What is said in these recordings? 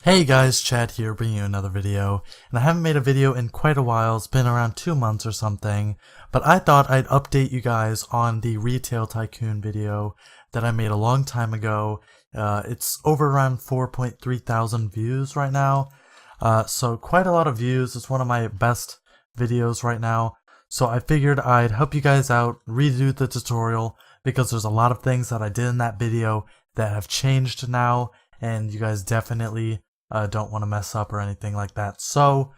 Hey guys, Chad here bringing you another video, and I haven't made a video in quite a while. It's been around 2 months or something, but I thought I'd update you guys on the Retail Tycoon video that I made a long time ago. It's over around 4.3 thousand views right now, so quite a lot of views. It's one of my best videos right now, so I figured I'd help you guys out, redo the tutorial, because there's a lot of things that I did in that video that have changed now, and you guys definitely don't want to mess up or anything like that. So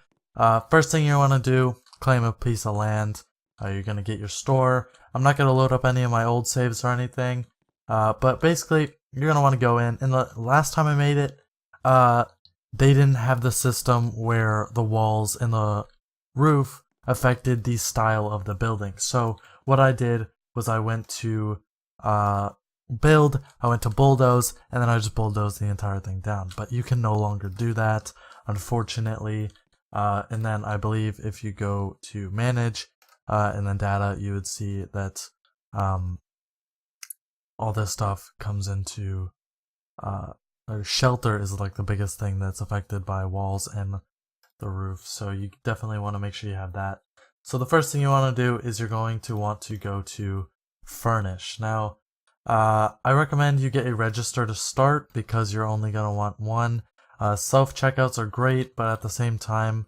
first thing you want to do, claim a piece of land. You're going to get your store. I'm not going to load up any of my old saves or anything, but basically you're going to want to go in. And the last time I made it, they didn't have the system where the walls and the roof affected the style of the building. So what I did was I went to build, I went to bulldoze, and then I just bulldozed the entire thing down. But you can no longer do that, unfortunately. And then I believe if you go to manage and then data, you would see that all this stuff comes into shelter is like the biggest thing that's affected by walls and the roof. So you definitely want to make sure you have that. So the first thing you want to do is you're going to want to go to furnish. Now, I recommend you get a register to start because you're only going to want one. Self-checkouts are great, but at the same time,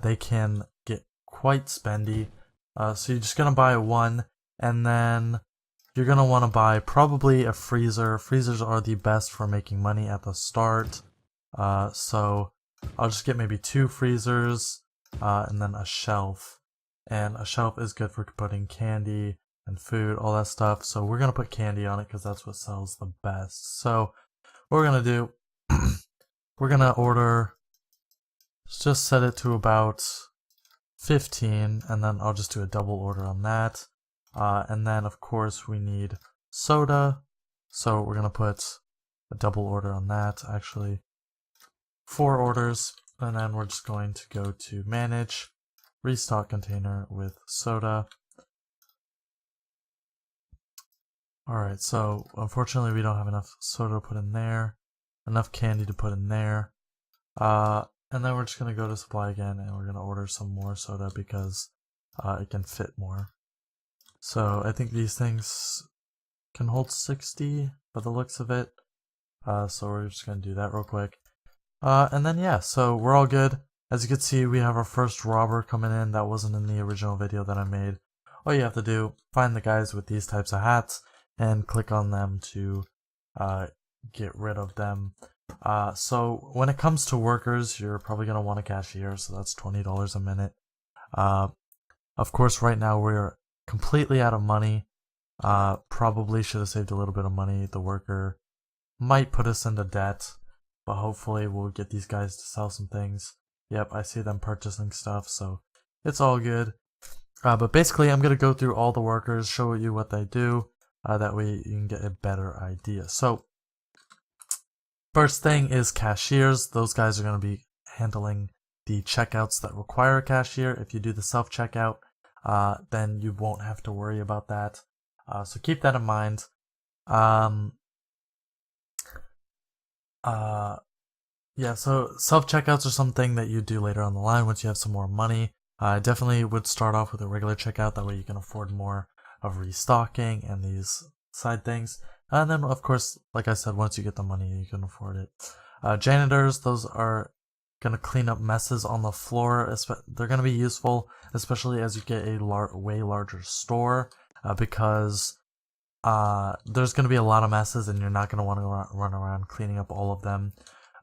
they can get quite spendy. So you're just going to buy one, and then you're going to want to buy probably a freezer. Freezers are the best for making money at the start. So I'll just get maybe 2 freezers, and then a shelf. And a shelf is good for putting candy and food, all that stuff. So we're gonna put candy on it because that's what sells the best. So what we're gonna do, we're gonna order, just set it to about 15, and then I'll just do a double order on that. And then of course we need soda, so we're gonna put a double order on that, actually 4 orders, and then we're just going to go to manage, restock container with soda. Alright, so unfortunately we don't have enough soda to put in there, enough candy to put in there, and then we're just going to go to supply again and we're going to order some more soda because it can fit more. So I think these things can hold 60 by the looks of it, so we're just going to do that real quick. And then yeah, so we're all good. As you can see, we have our first robber coming in that wasn't in the original video that I made. All you have to do, find the guys with these types of hats, and click on them to get rid of them. So when it comes to workers, you're probably going to want a cashier, so that's $20 a minute. Of course, right now we're completely out of money. Probably should have saved a little bit of money. The worker might put us into debt, but hopefully we'll get these guys to sell some things. Yep, I see them purchasing stuff, so it's all good. But basically, I'm going to go through all the workers, show you what they do. That way you can get a better idea. So first thing is cashiers. Those guys are going to be handling the checkouts that require a cashier. If you do the self-checkout, then you won't have to worry about that. So keep that in mind. Yeah, so self-checkouts are something that you do later on the line once you have some more money. I definitely would start off with a regular checkout. That way you can afford more of restocking and these side things. And then, of course, like I said, once you get the money, you can afford it. Janitors, those are going to clean up messes on the floor. They're going to be useful, especially as you get a way larger store, because there's going to be a lot of messes and you're not going to want to run around cleaning up all of them.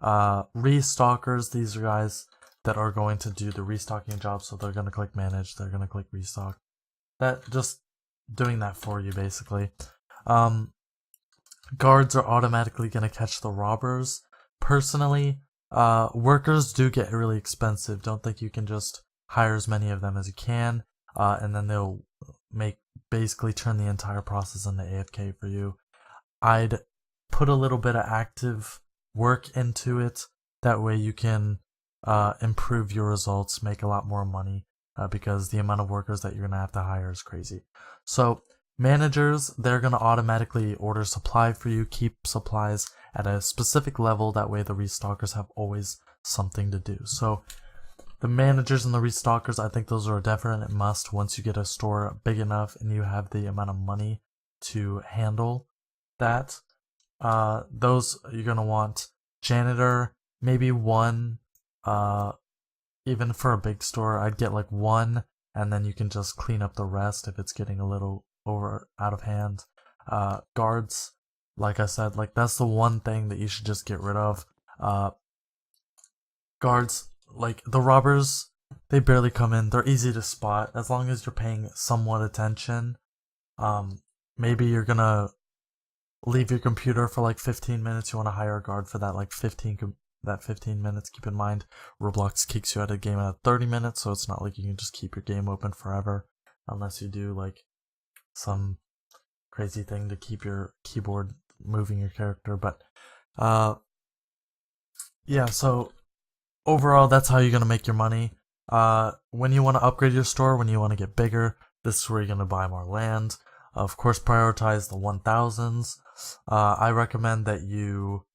Restockers, these are guys that are going to do the restocking job, so they're going to click manage, they're going to click restock. That just doing that for you, basically. Guards are automatically going to catch the robbers. Personally, workers do get really expensive. Don't think you can just hire as many of them as you can, and then they'll basically turn the entire process into AFK for you. I'd put a little bit of active work into it. That way you can improve your results, make a lot more money, because the amount of workers that you're going to have to hire is crazy. So Managers, they're going to automatically order supply for you, keep supplies at a specific level. That way the restockers have always something to do. So the managers and the restockers, I think those are a definite must once you get a store big enough and you have the amount of money to handle that. Those you're going to want. Janitor, maybe one. Even for a big store, I'd get like one, and then you can just clean up the rest if it's getting a little out of hand. Guards, like I said, like that's the one thing that you should just get rid of. Guards, like the robbers, they barely come in. They're easy to spot as long as you're paying somewhat attention. Maybe you're gonna leave your computer for like 15 minutes. You want to hire a guard for that, like 15 minutes. Keep in mind, Roblox kicks you out of the game at 30 minutes, so it's not like you can just keep your game open forever unless you do like some crazy thing to keep your keyboard moving your character. But yeah, so overall, that's how you're gonna make your money. When you want to upgrade your store, when you want to get bigger, this is where you're gonna buy more land. Of course, prioritize the 1000s. I recommend that you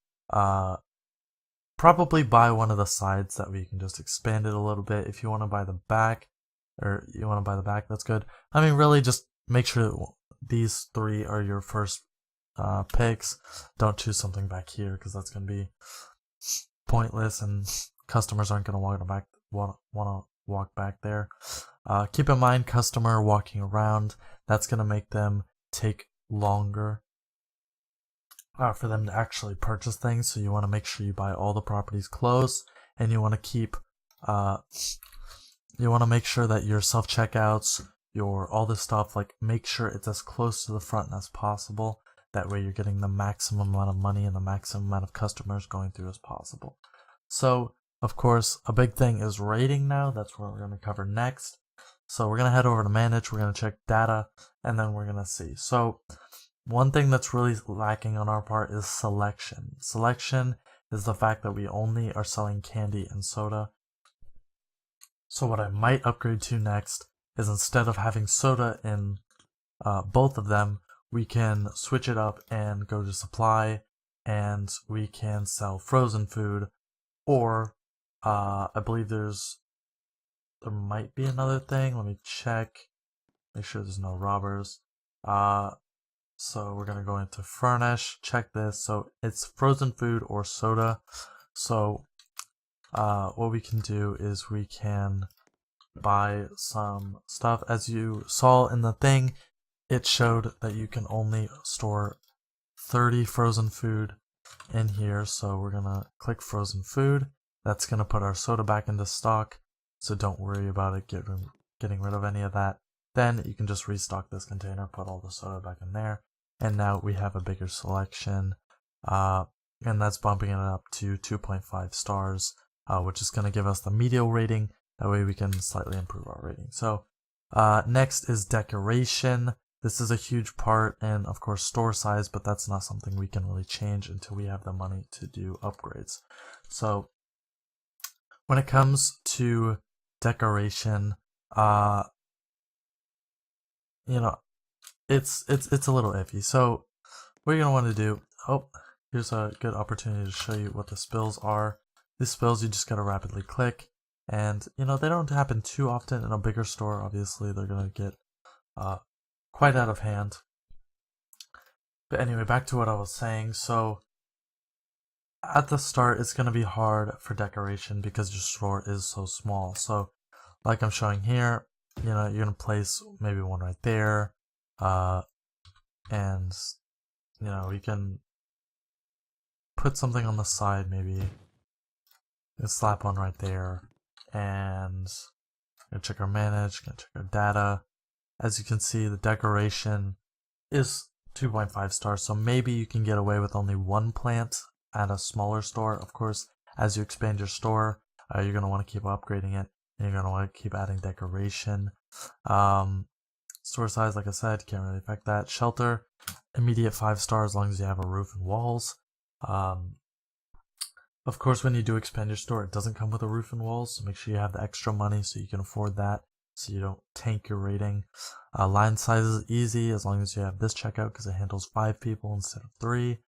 probably buy one of the sides, that way you can just expand it a little bit. If you want to buy the back, that's good. I mean, really, just make sure these three are your first picks. Don't choose something back here because that's going to be pointless and customers aren't going to want to walk back there. Keep in mind, customer walking around, that's going to make them take longer for them to actually purchase things. So you want to make sure you buy all the properties close, and you want to keep you want to make sure that your self-checkouts, all this stuff, like make sure it's as close to the front as possible. That way you're getting the maximum amount of money and the maximum amount of customers going through as possible. So of course, a big thing is rating now. That's what we're going to cover next. So we're going to head over to manage, we're going to check data, and then we're going to see. So one thing that's really lacking on our part is selection. Selection is the fact that we only are selling candy and soda. So what I might upgrade to next is, instead of having soda in both of them, we can switch it up and go to supply, and we can sell frozen food, or I believe there might be another thing. Let me check, make sure there's no robbers. So we're going to go into furnish, check this. So it's frozen food or soda. So what we can do is we can buy some stuff. As you saw in the thing, it showed that you can only store 30 frozen food in here. So we're going to click frozen food. That's going to put our soda back into stock. So don't worry about it getting rid of any of that. Then you can just restock this container, put all the soda back in there, and now we have a bigger selection, and that's bumping it up to 2.5 stars, which is going to give us the medial rating. That way we can slightly improve our rating. So next is decoration. This is a huge part, and of course store size, but that's not something we can really change until we have the money to do upgrades. So when it comes to decoration, it's a little iffy. So what you're gonna want to do, here's a good opportunity to show you what the spills are. These spills, you just gotta rapidly click, and they don't happen too often. In a bigger store, obviously they're gonna get quite out of hand. But anyway, back to what I was saying. So at the start, it's gonna be hard for decoration because your store is so small. So like I'm showing here, you're gonna place maybe one right there, and we can put something on the side, maybe slap one right there, and gonna check our manage, gonna check our data. As you can see, the decoration is 2.5 stars, so maybe you can get away with only one plant at a smaller store. Of course, as you expand your store, you're going to want to keep upgrading it, and you're going to want to keep adding decoration. Store size, like I said, can't really affect that. Shelter, immediate 5 stars as long as you have a roof and walls. Of course, when you do expand your store, it doesn't come with a roof and walls, so make sure you have the extra money so you can afford that. so you don't tank your rating. Line size is easy as long as you have this checkout because it handles 5 people instead of 3.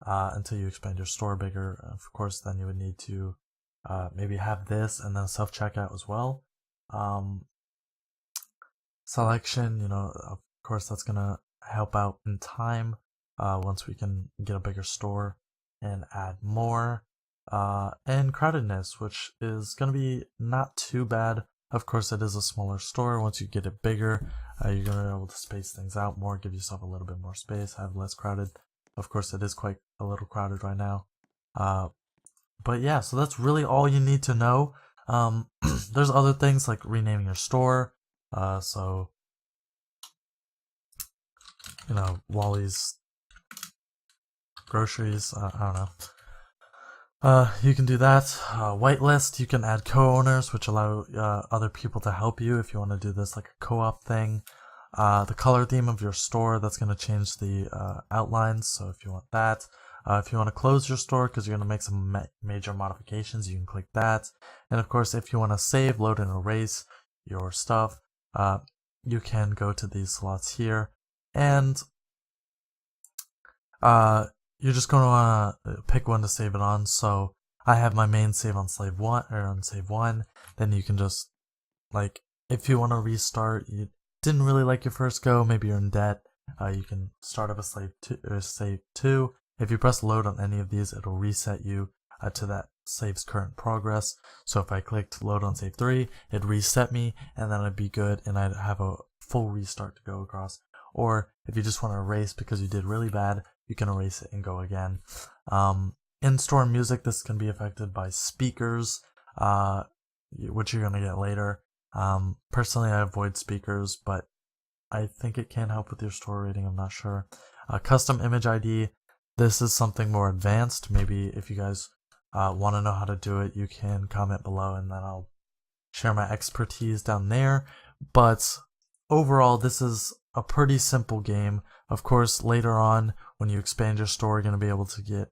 Until you expand your store bigger, of course, then you would need to maybe have this and then self-checkout as well. Selection, of course, that's gonna help out in time once we can get a bigger store and add more. And crowdedness, which is gonna be not too bad. Of course, it is a smaller store. Once you get it bigger, you're gonna be able to space things out more, give yourself a little bit more space, have less crowded. Of course, it is quite a little crowded right now. But yeah, so that's really all you need to know. There's other things like renaming your store. So, Wally's groceries, I don't know. You can do that. Whitelist, you can add co-owners, which allow other people to help you if you want to do this like a co-op thing. The color theme of your store, that's going to change the outlines, so if you want that. If you want to close your store because you're going to make some major modifications, you can click that. And of course, if you want to save, load, and erase your stuff, you can go to these slots here. And you're just going to want to pick one to save it on. So I have my main save on save 1 or on save 1. Then you can just, like, if you want to restart, you didn't really like your first go, maybe you're in debt, you can start up a save 2. If you press load on any of these, it'll reset you to that save's current progress. So if I clicked load on save 3, it'd reset me, and then I'd be good, and I'd have a full restart to go across. Or if you just want to erase because you did really bad, you can erase it and go again. In-store music, this can be affected by speakers, which you're going to get later. Personally, I avoid speakers, but I think it can help with your store rating, I'm not sure. Custom image ID, this is something more advanced. Maybe if you guys want to know how to do it, you can comment below and then I'll share my expertise down there. But overall, this is a pretty simple game. Of course, later on, when you expand your store, you're going to be able to get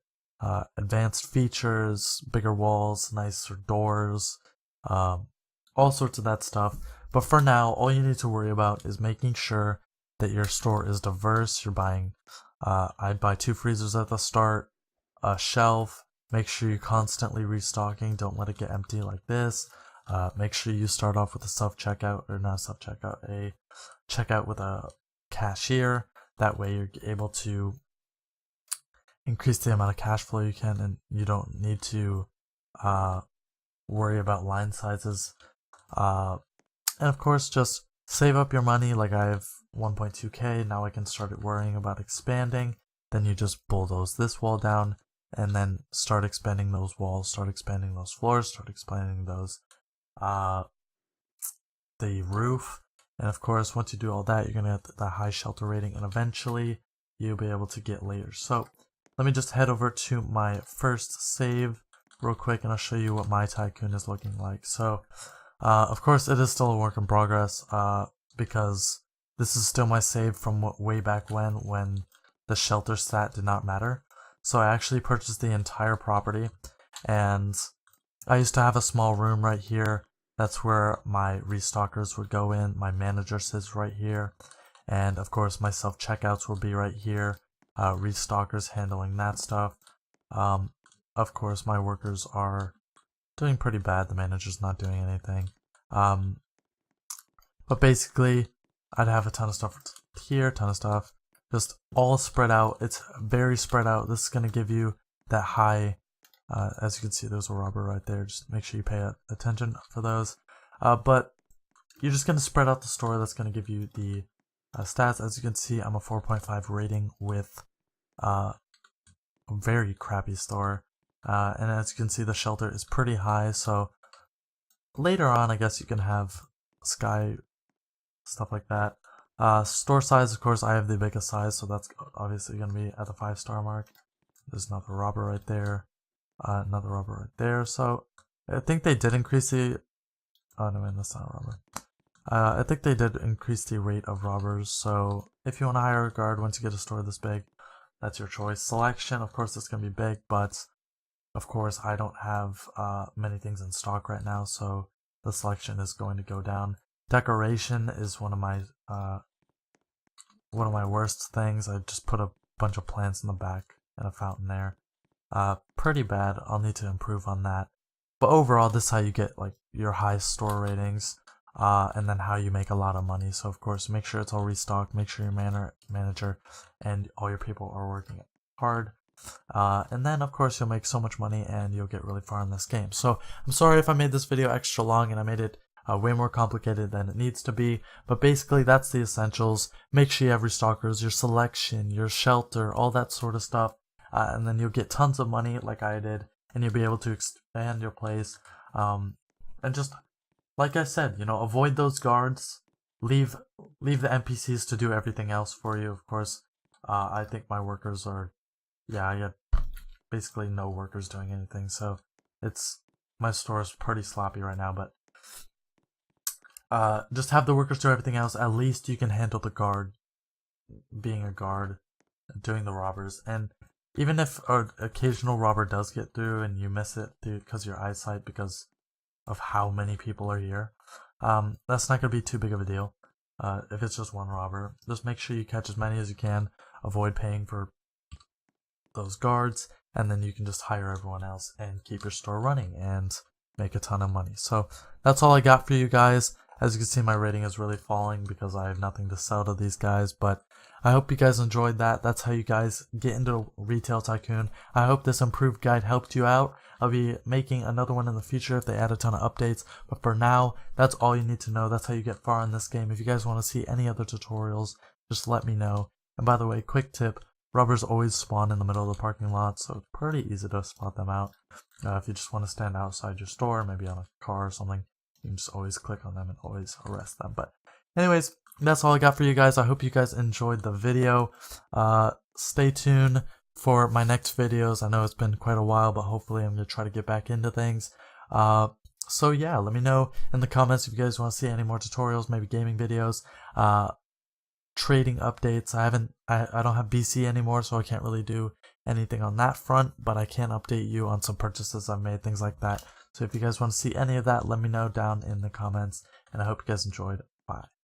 advanced features, bigger walls, nicer doors, all sorts of that stuff. But for now, all you need to worry about is making sure that your store is diverse. You're buying, I'd buy 2 freezers at the start, a shelf, make sure you're constantly restocking, don't let it get empty like this. Make sure you start off with a self-checkout, or not self-checkout, a checkout with a cashier. That way you're able to increase the amount of cash flow you can, and you don't need to worry about line sizes. And of course, just save up your money. Like I have 1.2k, now I can start worrying about expanding. Then you just bulldoze this wall down, and then start expanding those walls, start expanding those floors, start expanding those the roof. And of course, once you do all that, you're gonna get the high shelter rating, and eventually you'll be able to get layers. So let me just head over to my first save real quick, and I'll show you what my tycoon is looking like. So of course, it is still a work in progress because this is still my save from way back when the shelter stat did not matter. So I actually purchased the entire property, and I used to have a small room right here. That's where my restockers would go in. My manager sits right here, and of course my self-checkouts will be right here. Restockers handling that stuff. Of course, my workers are doing pretty bad. The manager's not doing anything. But basically, I'd have a ton of stuff here, ton of stuff, just all spread out. It's very spread out. This is going to give you that high, as you can see, there's a robber right there. Just make sure you pay attention for those. But you're just going to spread out the store. That's going to give you the stats. As you can see, I'm a 4.5 rating with a very crappy store. And as you can see, the shelter is pretty high, so later on I guess you can have sky stuff like that. Store size, of course, I have the biggest size, so that's obviously going to be at the 5-star mark. There's another robber right there, another robber right there. So I think they did increase the oh no, man, that's not a robber. I think they did increase the rate of robbers, so if you want to hire a guard once you get a store this big, that's your choice. Selection, of course, it's going to be big, but of course, I don't have many things in stock right now, so the selection is going to go down. Decoration is one of my worst things. I just put a bunch of plants in the back and a fountain there. Pretty bad. I'll need to improve on that. But overall, this is how you get like your high store ratings, and then how you make a lot of money. So of course, make sure it's all restocked. Make sure your manager and all your people are working hard. And then of course you'll make so much money and you'll get really far in this game. So I'm sorry if I made this video extra long and I made it way more complicated than it needs to be, but basically that's the essentials. Make sure you have restockers, your selection, your shelter, all that sort of stuff, and then you'll get tons of money like I did, and you'll be able to expand your place, and just like I said, you know, avoid those guards, leave the NPCs to do everything else for you. Of course, I think my workers are, yeah, I got basically no workers doing anything, so my store is pretty sloppy right now, but just have the workers do everything else. At least you can handle the guard, being a guard, doing the robbers. And even if an occasional robber does get through and you miss it because of your eyesight, because of how many people are here, that's not going to be too big of a deal. If it's just one robber, just make sure you catch as many as you can. Avoid paying for those guards, and then you can just hire everyone else and keep your store running and make a ton of money. So that's all I got for you guys. As you can see, my rating is really falling because I have nothing to sell to these guys, but I hope you guys enjoyed that. That's how you guys get into Retail Tycoon. I hope this improved guide helped you out. I'll be making another one in the future if they add a ton of updates, but for now, that's all you need to know. That's how you get far in this game. If you guys want to see any other tutorials, just let me know. And by the way, quick tip, robbers always spawn in the middle of the parking lot, so it's pretty easy to spot them out. If you just want to stand outside your store, maybe on a car or something, you can just always click on them and always arrest them. But anyways, that's all I got for you guys. I hope you guys enjoyed the video. Stay tuned for my next videos. I know it's been quite a while, but hopefully I'm going to try to get back into things. So yeah, let me know in the comments if you guys want to see any more tutorials, maybe gaming videos, trading updates. I don't have BC anymore, so I can't really do anything on that front, but I can update you on some purchases I've made, things like that. So if you guys want to see any of that, let me know down in the comments, and I hope you guys enjoyed. Bye.